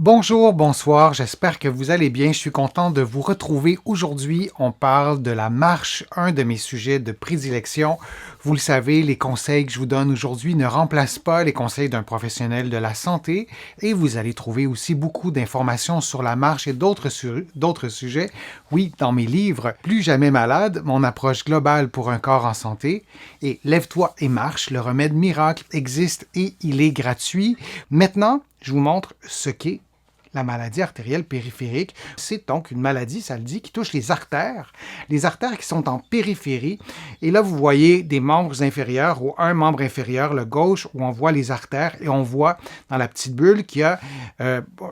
Bonjour, bonsoir, j'espère que vous allez bien. Je suis content de vous retrouver aujourd'hui. On parle de la marche, un de mes sujets de prédilection. Vous le savez, les conseils que je vous donne aujourd'hui ne remplacent pas les conseils d'un professionnel de la santé et vous allez trouver aussi beaucoup d'informations sur la marche et d'autres sujets. Oui, dans mes livres Plus jamais malade, mon approche globale pour un corps en santé et Lève-toi et marche, le remède miracle existe et il est gratuit. Maintenant, je vous montre ce qu'est la maladie artérielle périphérique. C'est donc une maladie, ça le dit, qui touche les artères qui sont en périphérie. Et là, vous voyez des membres inférieurs ou un membre inférieur, le gauche, où on voit les artères et on voit dans la petite bulle qu'il y a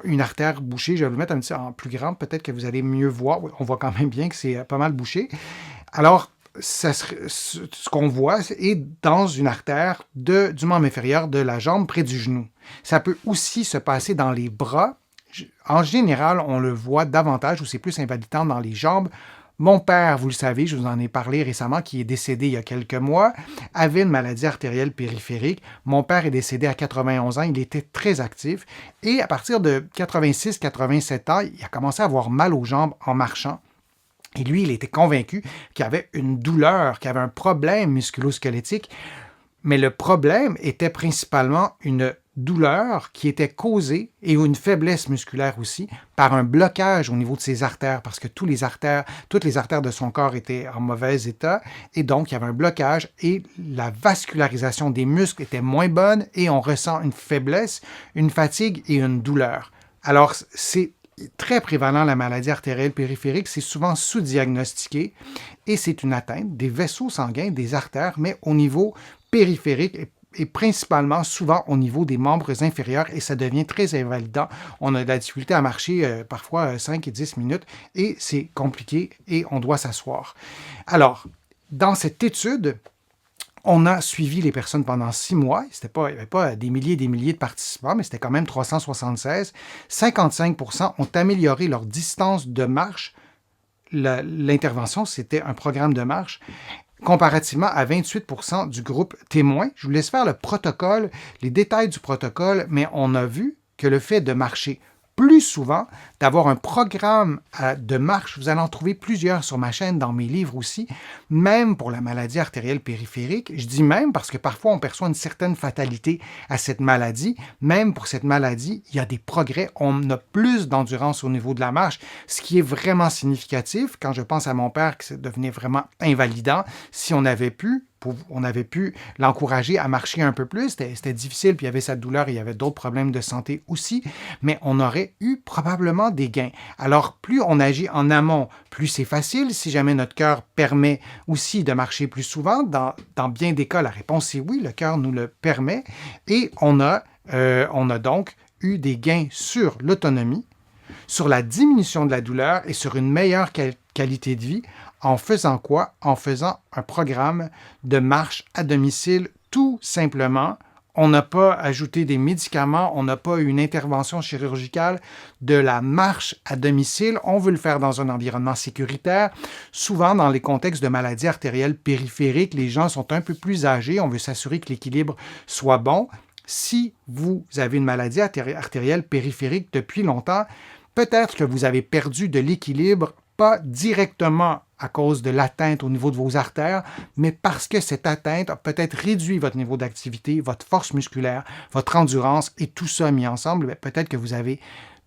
une artère bouchée. Je vais vous mettre un petit en plus grand, peut-être que vous allez mieux voir. Oui, on voit quand même bien que c'est pas mal bouché. Alors, ce qu'on voit est dans une artère du membre inférieur de la jambe près du genou. Ça peut aussi se passer dans les bras. En général, on le voit davantage ou c'est plus invalidant dans les jambes. Mon père, vous le savez, je vous en ai parlé récemment, qui est décédé il y a quelques mois, avait une maladie artérielle périphérique. Mon père est décédé à 91 ans, il était très actif et à partir de 86-87 ans, il a commencé à avoir mal aux jambes en marchant. Et lui, il était convaincu qu'il avait une douleur, qu'il avait un problème musculo-squelettique, mais le problème était principalement une douleur qui était causée, et une faiblesse musculaire aussi, par un blocage au niveau de ses artères, parce que toutes les artères de son corps étaient en mauvais état, et donc il y avait un blocage, et la vascularisation des muscles était moins bonne, et on ressent une faiblesse, une fatigue et une douleur. Alors, c'est très prévalent la maladie artérielle périphérique, c'est souvent sous-diagnostiqué et c'est une atteinte des vaisseaux sanguins, des artères, mais au niveau périphérique et principalement souvent au niveau des membres inférieurs et ça devient très invalidant. On a de la difficulté à marcher parfois 5 et 10 minutes et c'est compliqué et on doit s'asseoir. Alors, dans cette étude, on a suivi les personnes pendant 6 mois. Il n'y avait pas des milliers et des milliers de participants, mais c'était quand même 376. 55% ont amélioré leur distance de marche. L'intervention, c'était un programme de marche comparativement à 28% du groupe témoin. Je vous laisse faire le protocole, les détails du protocole, mais on a vu que le fait de marcher plus souvent, d'avoir un programme de marche, vous allez en trouver plusieurs sur ma chaîne, dans mes livres aussi, même pour la maladie artérielle périphérique. Je dis même parce que parfois on perçoit une certaine fatalité à cette maladie. Même pour cette maladie, il y a des progrès. On a plus d'endurance au niveau de la marche, ce qui est vraiment significatif. Quand je pense à mon père, que ça devenait vraiment invalidant, si on avait pu l'encourager à marcher un peu plus. C'était difficile, puis il y avait sa douleur, et il y avait d'autres problèmes de santé aussi, mais on aurait eu probablement des gains. Alors, plus on agit en amont, plus c'est facile. Si jamais notre cœur permet aussi de marcher plus souvent, dans bien des cas, la réponse est oui, le cœur nous le permet, et on a donc eu des gains sur l'autonomie, sur la diminution de la douleur et sur une meilleure qualité de vie. En faisant quoi? En faisant un programme de marche à domicile, tout simplement. On n'a pas ajouté des médicaments, on n'a pas eu une intervention chirurgicale, de la marche à domicile. On veut le faire dans un environnement sécuritaire. Souvent, dans les contextes de maladies artérielles périphériques, les gens sont un peu plus âgés. On veut s'assurer que l'équilibre soit bon. Si vous avez une maladie artérielle périphérique depuis longtemps, peut-être que vous avez perdu de l'équilibre, pas directement à cause de l'atteinte au niveau de vos artères, mais parce que cette atteinte a peut-être réduit votre niveau d'activité, votre force musculaire, votre endurance, et tout ça mis ensemble, peut-être que vous avez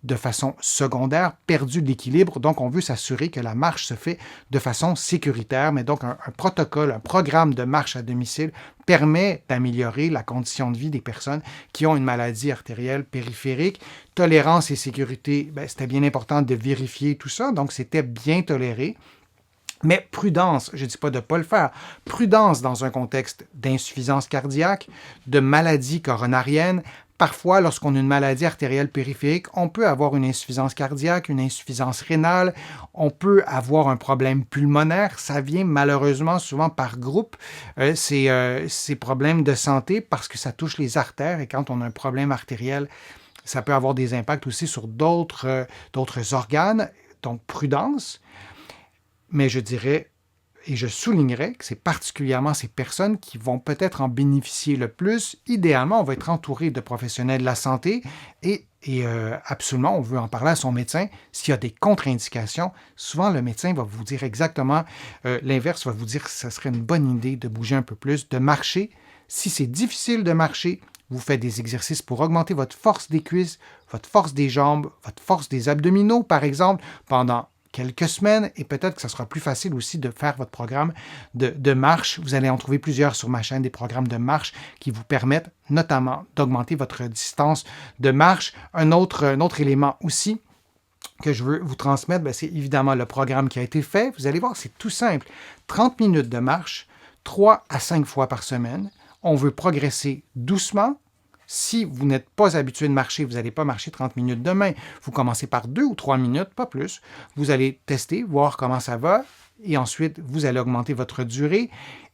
de façon secondaire perdu de l'équilibre. Donc, on veut s'assurer que la marche se fait de façon sécuritaire, mais donc un protocole, un programme de marche à domicile permet d'améliorer la condition de vie des personnes qui ont une maladie artérielle périphérique. Tolérance et sécurité, c'était bien important de vérifier tout ça, donc c'était bien toléré. Mais prudence, je ne dis pas de ne pas le faire, prudence dans un contexte d'insuffisance cardiaque, de maladie coronarienne. Parfois, lorsqu'on a une maladie artérielle périphérique, on peut avoir une insuffisance cardiaque, une insuffisance rénale, on peut avoir un problème pulmonaire. Ça vient malheureusement souvent par groupe, ces problèmes de santé, parce que ça touche les artères, et quand on a un problème artériel, ça peut avoir des impacts aussi sur d'autres organes. Donc, prudence. Mais je dirais, et je soulignerais que c'est particulièrement ces personnes qui vont peut-être en bénéficier le plus. Idéalement, on va être entouré de professionnels de la santé et Et absolument, on veut en parler à son médecin. S'il y a des contre-indications, souvent le médecin va vous dire exactement l'inverse, va vous dire que ce serait une bonne idée de bouger un peu plus, de marcher. Si c'est difficile de marcher, vous faites des exercices pour augmenter votre force des cuisses, votre force des jambes, votre force des abdominaux, par exemple, pendant quelques semaines, et peut-être que ce sera plus facile aussi de faire votre programme de marche. Vous allez en trouver plusieurs sur ma chaîne, des programmes de marche qui vous permettent notamment d'augmenter votre distance de marche. Un autre élément aussi que je veux vous transmettre, c'est évidemment le programme qui a été fait. Vous allez voir, c'est tout simple. 30 minutes de marche, 3 à 5 fois par semaine. On veut progresser doucement. Si vous n'êtes pas habitué de marcher, vous n'allez pas marcher 30 minutes demain. Vous commencez par 2 ou 3 minutes, pas plus. Vous allez tester, voir comment ça va, et ensuite, vous allez augmenter votre durée.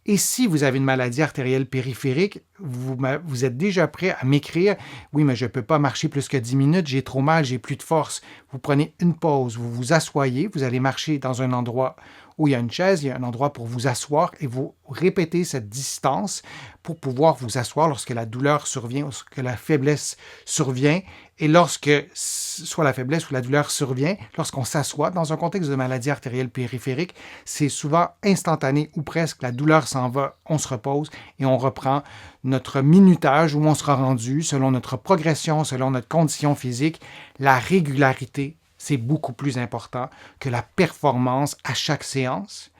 Et si vous avez une maladie artérielle périphérique, vous êtes déjà prêt à m'écrire « Oui, mais je ne peux pas marcher plus que 10 minutes, j'ai trop mal, j'ai plus de force. » Vous prenez une pause, vous vous asseyez, vous allez marcher dans un endroit où il y a une chaise, il y a un endroit pour vous asseoir et vous répétez cette distance pour pouvoir vous asseoir lorsque la douleur survient, lorsque la faiblesse survient. Et lorsque soit la faiblesse ou la douleur survient, lorsqu'on s'assoit dans un contexte de maladie artérielle périphérique, c'est souvent instantané ou presque. La douleur s'en va, on se repose et on reprend notre minutage où on sera rendu selon notre progression, selon notre condition physique. La régularité, c'est beaucoup plus important que la performance à chaque séance.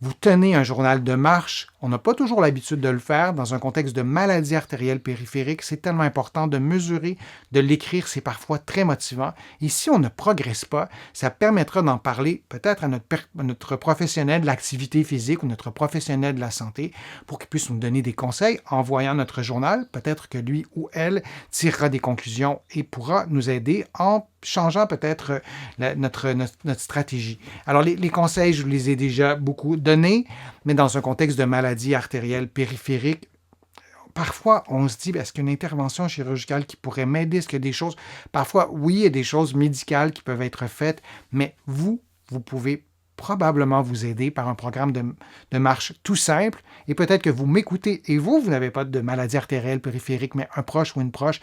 Vous tenez un journal de marche. On n'a pas toujours l'habitude de le faire dans un contexte de maladie artérielle périphérique. C'est tellement important de mesurer, de l'écrire. C'est parfois très motivant. Et si on ne progresse pas, ça permettra d'en parler peut-être à notre professionnel de l'activité physique ou notre professionnel de la santé pour qu'il puisse nous donner des conseils en voyant notre journal. Peut-être que lui ou elle tirera des conclusions et pourra nous aider en changeant peut-être notre stratégie. Alors, les conseils, je vous les ai déjà beaucoup donnés, mais dans un contexte de maladie artérielle périphérique, parfois, on se dit, est-ce qu'il y a une intervention chirurgicale qui pourrait m'aider? Est-ce qu'il y a des choses? Parfois, oui, il y a des choses médicales qui peuvent être faites, mais vous pouvez probablement vous aider par un programme de marche tout simple. Et peut-être que vous m'écoutez et vous n'avez pas de maladie artérielle périphérique, mais un proche ou une proche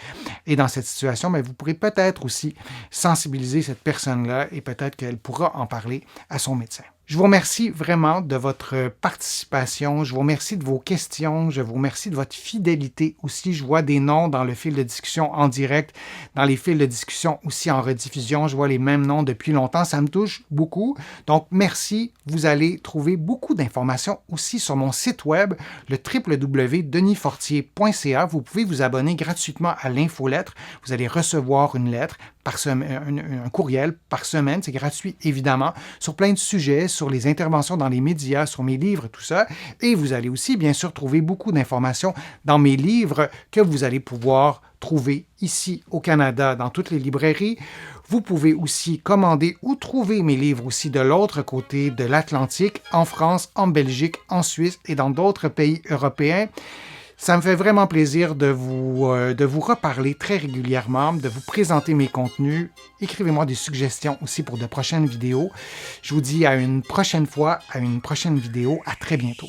est dans cette situation, mais vous pourrez peut-être aussi sensibiliser cette personne-là et peut-être qu'elle pourra en parler à son médecin. Je vous remercie vraiment de votre participation. Je vous remercie de vos questions. Je vous remercie de votre fidélité aussi. Je vois des noms dans le fil de discussion en direct, dans les fils de discussion aussi en rediffusion. Je vois les mêmes noms depuis longtemps. Ça me touche beaucoup. Donc, merci. Vous allez trouver beaucoup d'informations aussi sur mon site web, le www.denisfortier.ca. Vous pouvez vous abonner gratuitement à l'infolettre. Vous allez recevoir une lettre par semaine, un courriel par semaine. C'est gratuit, évidemment, sur plein de sujets, sur les interventions dans les médias, sur mes livres, tout ça. Et vous allez aussi, bien sûr, trouver beaucoup d'informations dans mes livres que vous allez pouvoir trouver ici au Canada, dans toutes les librairies. Vous pouvez aussi commander ou trouver mes livres aussi de l'autre côté de l'Atlantique, en France, en Belgique, en Suisse et dans d'autres pays européens. Ça me fait vraiment plaisir de vous reparler très régulièrement, de vous présenter mes contenus. Écrivez-moi des suggestions aussi pour de prochaines vidéos. Je vous dis à une prochaine fois, à une prochaine vidéo. À très bientôt.